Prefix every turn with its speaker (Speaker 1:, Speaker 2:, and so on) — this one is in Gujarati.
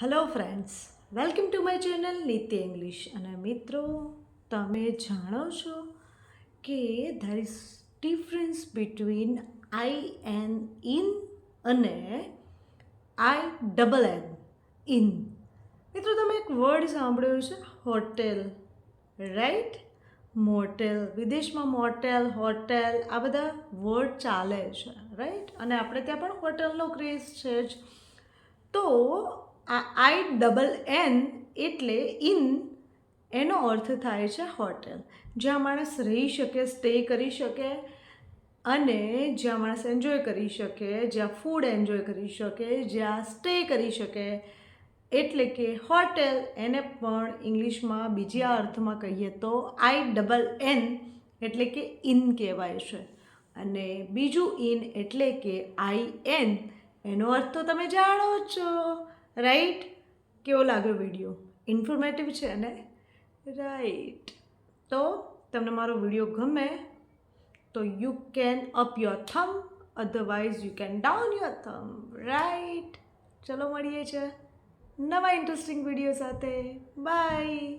Speaker 1: Hello friends, welcome to my channel Nitya English. અને મિત્રો, તમે જાણો છો કે there is difference between I N in અને આઈ ડબલ એન ઇન. મિત્રો, તમે એક વર્ડ સાંભળ્યો છે હોટેલ, રાઈટ? મોટેલ, વિદેશમાં મોટેલ, હોટેલ આ બધા વર્ડ ચાલે છે, રાઈટ? અને આપણે ત્યાં પણ હોટલનો ક્રેઝ છે જ. તો આ આઈ ડબલ એન એટલે ઇન, એનો અર્થ થાય છે હોટેલ, જ્યાં માણસ રહી શકે, સ્ટે કરી શકે અને જ્યાં માણસ એન્જોય કરી શકે, જ્યાં ફૂડ એન્જોય કરી શકે, જ્યાં સ્ટે કરી શકે, એટલે કે હોટેલ. એને પણ ઇંગ્લિશમાં બીજા અર્થમાં કહીએ તો આઈ ડબલ એન એટલે કે ઇન કહેવાય છે. અને બીજું ઇન એટલે કે આઈ એન. એનો અર્થ તો તમે જાણો જ છો, રાઈટ? કેવો લાગ્યો વિડીયો? ઇન્ફોર્મેટિવ છે ને? રાઈટ. તો તમને મારો વિડીયો ગમે તો you can up your થમ, otherwise you can down your થમ, right? ચલો મળીએ છે નવા ઇન્ટરેસ્ટિંગ વિડીયો સાથે. બાય.